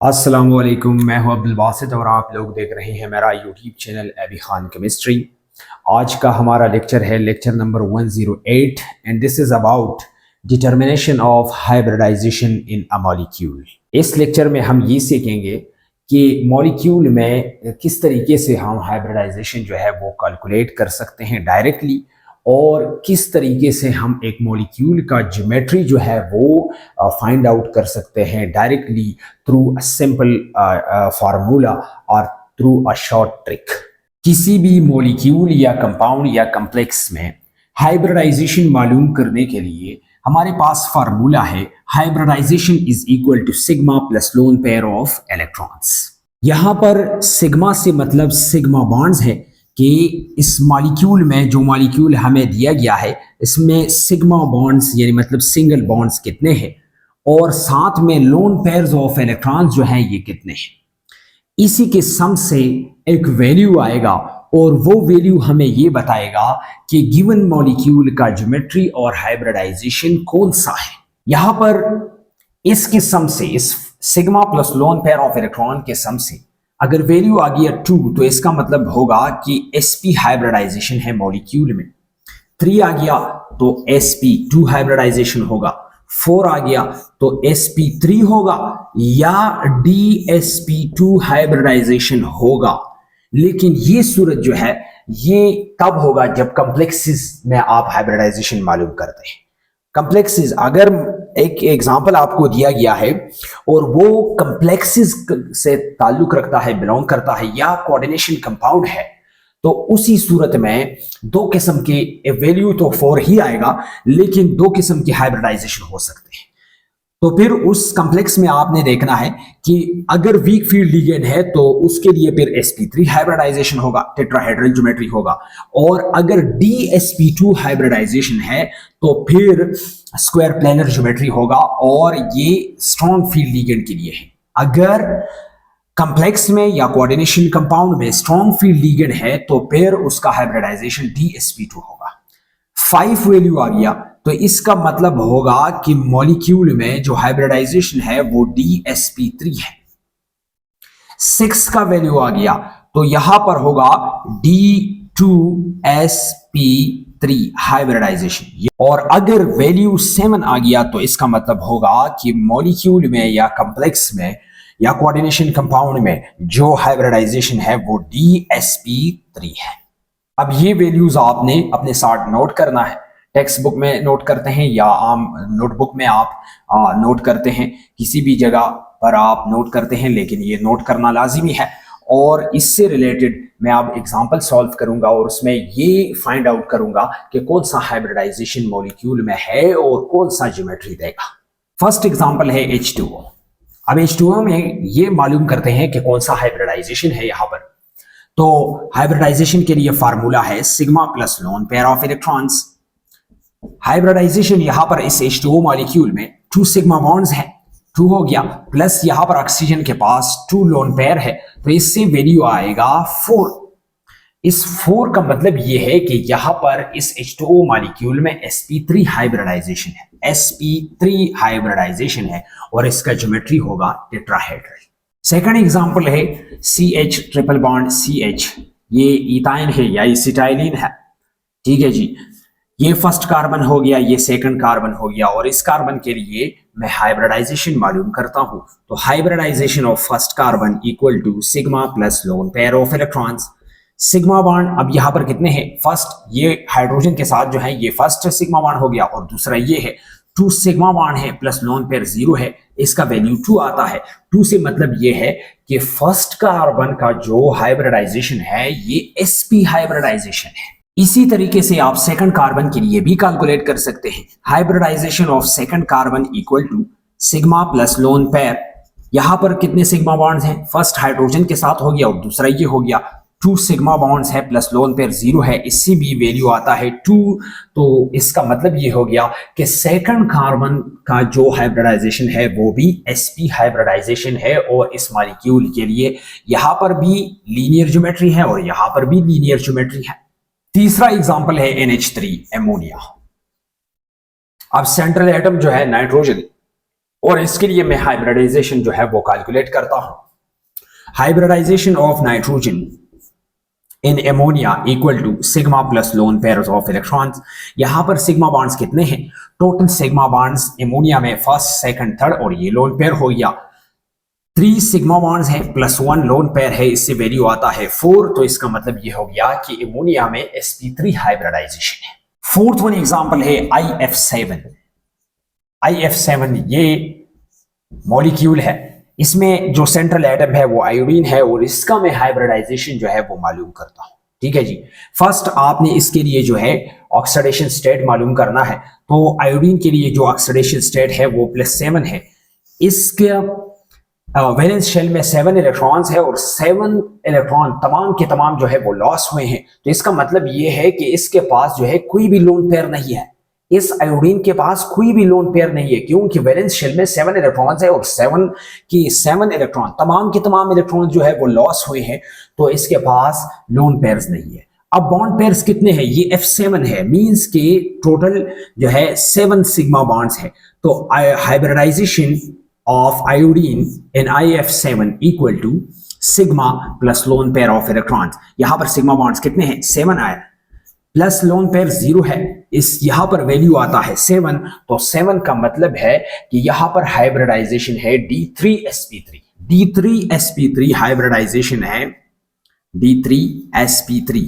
अस्सलामुअलैकुम, मैं हूं अब्दुल बासित और आप लोग देख रहे हैं मेरा YouTube channel Abi Khan chemistry. आज का हमारा लेक्चर है lecture number 108 and this is about determination of hybridization in a molecule. इस लेक्चर में हम ये सीखेंगे कि मॉलिक्यूल में किस तरीके से हम हाइब्रिडाइजेशन जो है वो कैलकुलेट कर सकते हैं डायरेक्टली, और किस तरीके से हम एक मॉलिक्यूल का ज्योमेट्री जो है वो फाइंड आउट कर सकते हैं directly through a simple formula और थ्रू अ शॉर्ट ट्रिक। किसी भी मॉलिक्यूल या कंपाउंड या कॉम्प्लेक्स में हाइब्रिडाइजेशन मालूम करने के लिए हमारे पास फार्मूला है, hybridization is equal to sigma plus lone pair of electrons. यहां पर सिग्मा से मतलब सिग्मा बॉन्ड्स है कि इस मॉलिक्यूल में जो मॉलिक्यूल हमें दिया गया है इसमें सिग्मा बॉन्ड्स यानी मतलब सिंगल बॉन्ड्स कितने हैं, और साथ में लोन पेयर्स ऑफ इलेक्ट्रॉन्स जो हैं ये कितने हैं। इसी के सम से एक वैल्यू आएगा और वो वैल्यू हमें ये बताएगा कि गिवन मॉलिक्यूल का ज्योमेट्री और हाइब्रिडाइजेशन कौन सा है। यहां पर इसके सम से, इस sigma plus lone pair of electron के सम से अगर वैल्यू आ गया 2 तो इसका मतलब होगा कि sp हाइब्रिडाइजेशन है मॉलिक्यूल में। 3 आ गया तो sp2 हाइब्रिडाइजेशन होगा। 4 आ गया तो sp3 होगा या dsp2 हाइब्रिडाइजेशन होगा। लेकिन ये सूरत जो है ये तब होगा जब कॉम्प्लेक्सेस में आप हाइब्रिडाइजेशन मालूम करते हैं। कॉम्प्लेक्सेस, अगर एक एग्जांपल आपको दिया गया है और वो कॉम्प्लेक्सेस से ताल्लुक रखता है, बिलोंग करता है या कोऑर्डिनेशन कंपाउंड है, तो उसी सूरत में दो किस्म के वैल्यू तो 4 ही आएगा, लेकिन दो किस्म के हाइब्रिडाइजेशन हो सकते हैं। तो फिर उस कॉम्प्लेक्स में आपने देखना है कि अगर वीक फील्ड लिगेंड है तो उसके लिए फिर sp3 हाइब्रिडाइजेशन होगा, टेट्राहेड्रल ज्योमेट्री होगा, और अगर dsp2 हाइब्रिडाइजेशन है तो फिर स्क्वायर प्लेनर ज्योमेट्री होगा, और ये स्ट्रॉन्ग फील्ड लिगेंड के लिए है। अगर कॉम्प्लेक्स में या कोऑर्डिनेशन कंपाउंड में स्ट्रॉन्ग फील्ड लिगेंड है तो फिर उसका हाइब्रिडाइजेशन dsp2 होगा। 5 वैल्यू आ गया तो इसका मतलब होगा कि मॉलिक्यूल में जो हाइब्रिडाइजेशन है वो dsp3 है। 6 का वैल्यू आ गया तो यहां पर होगा d2sp3 हाइब्रिडाइजेशन। और अगर वैल्यू 7 आ गया तो इसका मतलब होगा कि मॉलिक्यूल में या कॉम्प्लेक्स में या कोऑर्डिनेशन कंपाउंड में जो हाइब्रिडाइजेशन है वो dsp3 है। अब ये वैल्यूज आपने अपने साथ नोट करना है। टेक्स्ट बुक में नोट करते हैं या आम नोटबुक में आप नोट करते हैं, किसी भी जगह पर आप नोट करते हैं, लेकिन ये नोट करना लाजिमी है। और इससे रिलेटेड मैं अब एग्जांपल सॉल्व करूंगा और उसमें ये फाइंड आउट करूंगा कि कौन सा हाइब्रिडाइजेशन मॉलिक्यूल में है और कौन सा ज्योमेट्री देगा। फर्स्ट एग्जांपल है H2O। अब H2O में ये मालूम करते हैं कि कौन सा हाइब्रिडाइजेशन है। यहां पर तो हाइब्रिडाइजेशन के लिए फार्मूला है sigma plus lone pair of electrons. Hybridization यहां पर इस H2O मॉलिक्यूल में 2 सिग्मा बॉन्ड्स हैं, 2 हो गया, प्लस यहां पर ऑक्सीजन के पास 2 लोन पेयर है, तो इससे वैल्यू आएगा 4। इस 4 का मतलब यह है कि यहां पर इस H2O मॉलिक्यूल में sp3 हाइब्रिडाइजेशन है, sp3 हाइब्रिडाइजेशन है, और इसका ज्योमेट्री होगा टेट्राहेड्रल। सेकंड एग्जांपल है CH ट्रिपल बॉन्ड CH। ये इथाइन है या एसिटाइलिन है, ठीक है जी। ये फर्स्ट कार्बन हो गया, ये सेकंड कार्बन हो गया, और इस कार्बन के लिए मैं हाइब्रिडाइजेशन मालूम करता हूं। तो hybridization of first carbon equal to sigma plus lone pair of electrons. Sigma bond अब यहां पर कितने हैं, फर्स्ट ये हाइड्रोजन के साथ जो है ये फर्स्ट सिग्मा बॉन्ड हो गया, और दूसरा ये है 2 सिग्मा बॉन्ड है प्लस लोन पेयर 0 है, इसका वैल्यू 2 आता है। 2 से मतलब ये है कि फर्स्ट कार्बन का जो हाइब्रिडाइजेशन है ये sp हाइब्रिडाइजेशन है। इसी तरीके से आप सेकंड कार्बन के लिए भी कैलकुलेट कर सकते हैं। Hybridization of second carbon equal to sigma plus lone pair. यहां पर कितने सिग्मा बॉन्ड्स हैं, फर्स्ट हाइड्रोजन के साथ हो गया और दूसरा ये हो गया, 2 सिग्मा बॉन्ड्स है प्लस लोन पेयर 0 है, इससे भी वैल्यू आता है 2। तो इसका मतलब ये हो गया कि सेकंड कार्बन का जो हाइब्रिडाइजेशन है वो भी sp हाइब्रिडाइजेशन है, और इस मॉलिक्यूल के लिए यहां पर भी लीनियर ज्योमेट्री है और यहां पर भी लीनियर ज्योमेट्री है। तीसरा एग्जांपल है NH3 एमोनिया। अब सेंट्रल एटम जो है नाइट्रोजन, और इसके लिए मैं हाइब्रिडाइजेशन जो है वो कैलकुलेट करता हूं। Hybridization of nitrogen in ammonia equal to sigma plus lone pairs of electrons. यहां पर सिग्मा बॉन्ड्स कितने हैं? टोटल सिग्मा बॉन्ड्स एमोनिया में फर्स्ट, सेकंड, थर्ड और ये लोन पेयर हो गया 3 सिग्मा बॉन्ड्स है प्लस 1 लोन पेयर है, इससे वैल्यू आता है 4। तो इसका मतलब ये हो गया कि एमोनिया में sp3 हाइब्रिडाइजेशन है। फोर्थ वन एग्जांपल है IF7। IF7 ये मॉलिक्यूल है, इसमें जो सेंट्रल एटम है वो आयोडीन है और इसका मैं हाइब्रिडाइजेशन जो है वो मालूम करता हूं। ठीक है जी। फर्स्ट आपने इसके लिए जो है ऑक्सीडेशन स्टेट मालूम करना है। तो आयोडीन के लिए जो ऑक्सीडेशन स्टेट है वो +7 है। इसके वैलेंस शेल में 7 इलेक्ट्रॉन्स है और 7 इलेक्ट्रॉन तमाम के तमाम जो है वो लॉस हुए हैं। तो इसका मतलब ये है कि इसके पास जो है कोई भी लोन पेयर नहीं है। इस आयोडीन के पास कोई भी लोन पेयर नहीं है, क्योंकि वैलेंस शेल में 7 इलेक्ट्रॉन्स है और 7 इलेक्ट्रॉन तमाम के तमाम इलेक्ट्रॉन जो है वो लॉस हुए हैं। तो इसके पास लोन पेयर्स नहीं है। अब बॉन्ड पेयर्स कितने हैं? ये F7 है, मींस के टोटल जो है 7 सिग्मा बॉन्ड्स है। तो hybridisation of iodine in IF7 equal to sigma plus lone pair of electrons। यहां पर सिग्मा बॉन्ड्स कितने हैं? 7 आए, प्लस लोन पेयर 0 है, इस यहां पर वैल्यू आता है 7। तो 7 का मतलब है कि यहां पर हाइब्रिडाइजेशन है D3sp3। D3sp3 हाइब्रिडाइजेशन है D3sp3।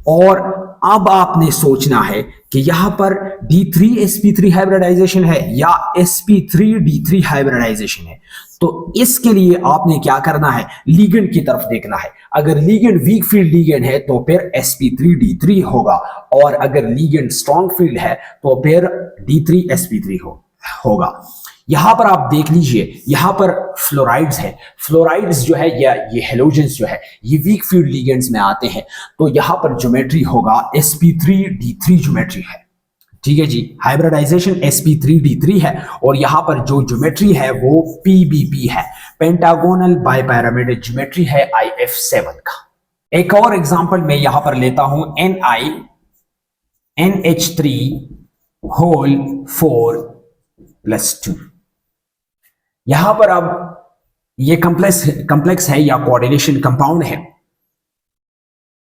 और अब आपने सोचना है कि यहां पर D3sp3 हाइब्रिडाइजेशन है या sp3d3 हाइब्रिडाइजेशन है। तो इसके लिए आपने क्या करना है? लिगेंड की तरफ देखना है। अगर लिगेंड वीक फील्ड लिगेंड है तो फिर sp3d3 होगा, और अगर लिगेंड स्ट्रॉन्ग फील्ड है तो फिर D3sp3 होगा। यहां पर आप देख लीजिए, यहां पर फ्लोराइड्स है। फ्लोराइड्स जो है या ये हेलोजेंस जो है ये वीक फील्ड लिगेंड्स में आते हैं। तो यहां पर ज्योमेट्री होगा sp3d3 ज्योमेट्री है। ठीक है जी। हाइब्रिडाइजेशन sp3d3 है और यहां पर जो ज्योमेट्री है वो pbb है, पेंटागोनल बाइपिरामिड ज्योमेट्री है IF7 का। एक और एग्जांपल मैं यहां पर लेता हूं NiNH3 होल 4+2। यहां पर अब ये कंप्लेक्स है या कोऑर्डिनेशन कंपाउंड है।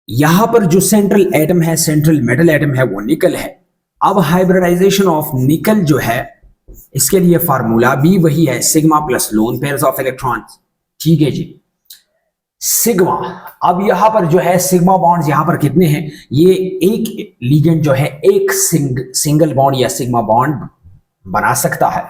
यहां पर जो सेंट्रल एटम है, सेंट्रल मेटल एटम है वो निकल है। अब हाइब्रिडाइजेशन ऑफ निकल जो है इसके लिए फार्मूला भी वही है, sigma plus lone pairs of electrons. ठीक है जी। सिग्मा, अब यहां पर जो है सिग्मा बॉन्ड्स यहां पर कितने हैं? ये एक लिगेंड जो है एक सिंगल बॉन्ड या सिग्मा बॉन्ड बना सकता है।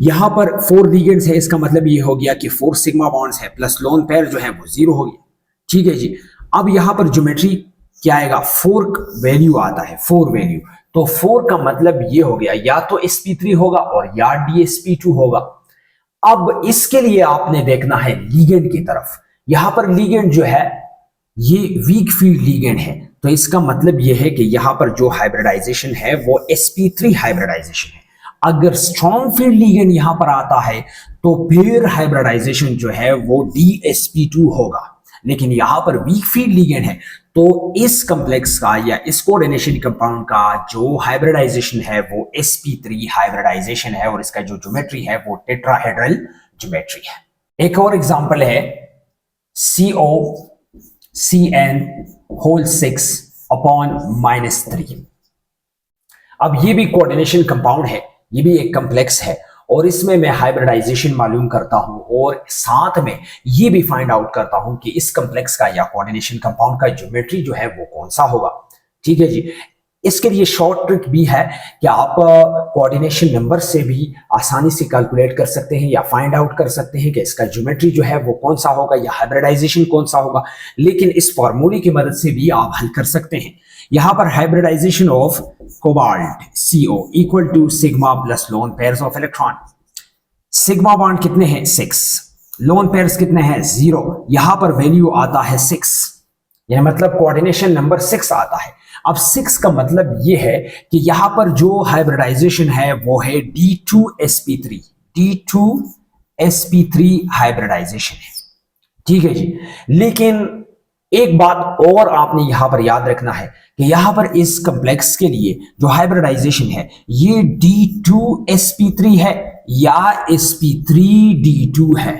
यहां पर 4 लिगेंड्स है, इसका मतलब ये हो गया कि 4 सिग्मा बॉन्ड्स है प्लस लोन पेयर जो है वो 0 हो गया। ठीक है जी। अब यहां पर ज्योमेट्री क्या आएगा? 4 वैल्यू आता है, 4 वैल्यू। तो 4 का मतलब ये हो गया या तो sp3 होगा और या dsp2 होगा। अब इसके लिए आपने देखना है लिगेंड की तरफ। यहां पर लिगेंड जो है ये वीक फील्ड लिगेंड है, तो इसका मतलब ये है कि यहां पर जो हाइब्रिडाइजेशन है वो sp3 हाइब्रिडाइजेशन है। अगर स्ट्रॉन्ग फील्ड लिगेंड यहां पर आता है तो फिर हाइब्रिडाइजेशन जो है वो dsp2 होगा। लेकिन यहां पर वीक फील्ड लिगेंड है तो इस कॉम्प्लेक्स का या इस कोऑर्डिनेशन कंपाउंड का जो हाइब्रिडाइजेशन है वो sp3 हाइब्रिडाइजेशन है और इसका जो ज्योमेट्री है वो टेट्राहेड्रल ज्योमेट्री है। एक और एग्जांपल है COCN होल 6/-3। अब ये भी कोऑर्डिनेशन कंपाउंड है, ये भी एक कॉम्प्लेक्स है और इसमें मैं हाइब्रिडाइजेशन मालूम करता हूं और साथ में ये भी फाइंड आउट करता हूं कि इस कॉम्प्लेक्स का या कोऑर्डिनेशन कंपाउंड का ज्योमेट्री जो है वो कौन सा होगा। ठीक है जी। इसके लिए शॉर्ट ट्रिक भी है कि आप कोऑर्डिनेशन नंबर से भी आसानी से कैलकुलेट कर सकते हैं या फाइंड आउट कर सकते हैं कि इसका ज्योमेट्री जो है वो कौन सा होगा या हाइब्रिडाइजेशन कौन सा होगा। लेकिन इस फॉर्मूले की मदद से भी आप हल कर सकते हैं। यहां पर hybridization of cobalt CO equal to sigma plus lone pairs of electron. Sigma bond कितने हैं? 6। लोन पेयर्स कितने हैं? 0। यहां पर वैल्यू आता है 6, यह मतलब कोऑर्डिनेशन नंबर 6 आता है। अब 6 का मतलब यह है कि यहां पर जो हाइब्रिडाइजेशन है वो है D2sp3। D2sp3 हाइब्रिडाइजेशन है। ठीक है जी। लेकिन एक बात और आपने यहां पर याद रखना है कि यहां पर इस कॉम्प्लेक्स के लिए जो हाइब्रिडाइजेशन है ये D2sp3 है या sp3D2 है।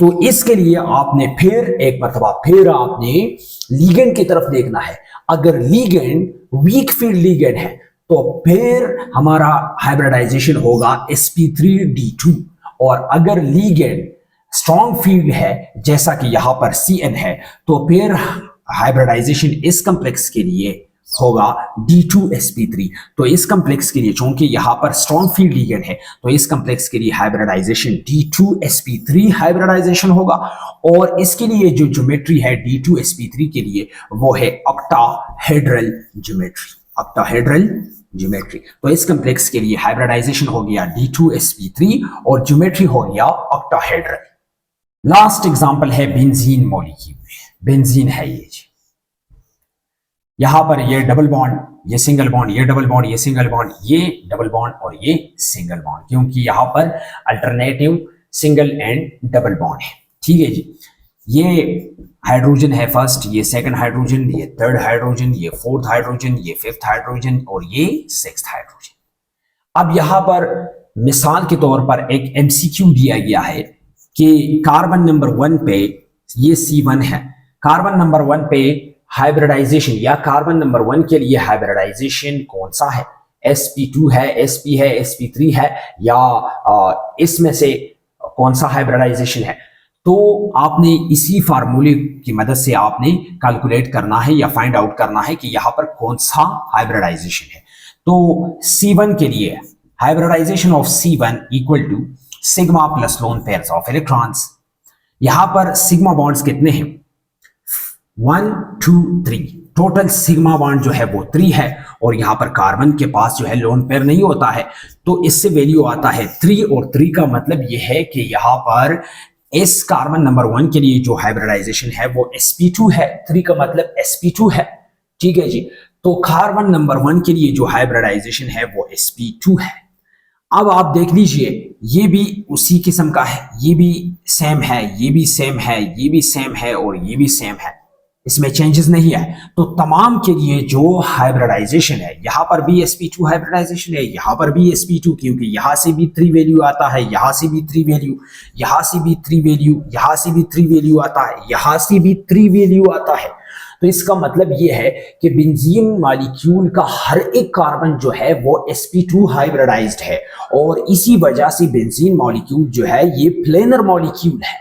तो इसके लिए आपने फिर एक मरतबा फिर आपने लीगेंड की तरफ देखना है। अगर लीगेंड वीक फील्ड लीगेंड है तो फिर हमारा हाइब्रिडाइजेशन होगा sp3D2, और अगर लीगेंड स्ट्रॉन्ग फील्ड है जैसा कि यहां पर Cn है तो फिर हाइब्रिडाइजेशन इस कॉम्प्लेक्स के लिए होगा D2sp3। तो इस कॉम्प्लेक्स के लिए चूंकि यहां पर स्ट्रॉन्ग फील्ड लीगेंड है तो इस कॉम्प्लेक्स के लिए हाइब्रिडाइजेशन D2sp3 हाइब्रिडाइजेशन होगा, और इसके लिए जो ज्योमेट्री है D2sp3 के लिए वो है ऑक्टाहेड्रल ज्योमेट्री, ऑक्टाहेड्रल ज्योमेट्री। तो इस कॉम्प्लेक्स के लिए हाइब्रिडाइजेशन हो गया D2sp3 और ज्योमेट्री हो गया ऑक्टाहेड्रल। लास्ट एग्जांपल है बेंजीन मॉलिक्यूल। बेंजीन है ये जी, यहां पर ये डबल बॉन्ड, ये सिंगल बॉन्ड, ये डबल बॉन्ड, ये सिंगल बॉन्ड, ये डबल बॉन्ड और ये सिंगल बॉन्ड, क्योंकि यहां पर alternative single and double bond है। ठीक है जी, ये हाइड्रोजन है फर्स्ट, ये सेकंड हाइड्रोजन, ये थर्ड हाइड्रोजन, ये फोर्थ हाइड्रोजन, ये फिफ्थ हाइड्रोजन और ये सिक्स्थ हाइड्रोजन। अब यहां पर मिसाल के तौर पर एक एमसीक्यू दिया गया है कि कार्बन नंबर 1 पे ये C1 है, कार्बन नंबर 1 पे हाइब्रिडाइजेशन या कार्बन नंबर 1 के लिए हाइब्रिडाइजेशन कौन सा है, sp2 है, sp है, sp3 है, या इसमें से कौन सा हाइब्रिडाइजेशन है। तो आपने इसी फार्मूले की मदद से आपने कैलकुलेट करना है या फाइंड आउट करना है कि यहां पर कौन सा हाइब्रिडाइजेशन है। तो C1 के लिए hybridization of C1 equal to sigma plus lone pairs of electrons. यहां पर सिग्मा बॉन्ड्स कितने हैं, 1 2 3, टोटल सिग्मा बॉन्ड जो है वो 3 है, और यहां पर कार्बन के पास जो है लोन पेयर नहीं होता है तो इससे वैल्यू आता है 3, और 3 का मतलब यह है कि यहां पर इस कार्बन नंबर 1 के लिए जो हाइब्रिडाइजेशन है वो sp2 है, 3 का मतलब sp2 है। ठीक है जी, तो कार्बन नंबर 1 के लिए जो हाइब्रिडाइजेशन है वो sp2 है। अब आप देख लीजिए ये भी उसी किस्म का है, ये भी सेम है, ये भी सेम है, ये भी सेम है और ये भी सेम है, इसमें चेंजेस नहीं है। तो तमाम के लिए जो हाइब्रिडाइजेशन है, यहां पर भी sp2 हाइब्रिडाइजेशन है, यहां पर भी sp2, क्योंकि यहां से भी 3 वैल्यू आता है, यहां से भी 3 वैल्यू, यहां से भी 3 वैल्यू, यहां से भी 3 वैल्यू आता है, यहां से भी 3 वैल्यू आता है। तो इसका मतलब ये है कि बेंजीन मॉलिक्यूल का हर एक कार्बन जो है वो sp2 हाइब्रिडाइज्ड है, और इसी वजह से बेंजीन मॉलिक्यूल जो है ये प्लेनर मॉलिक्यूल है।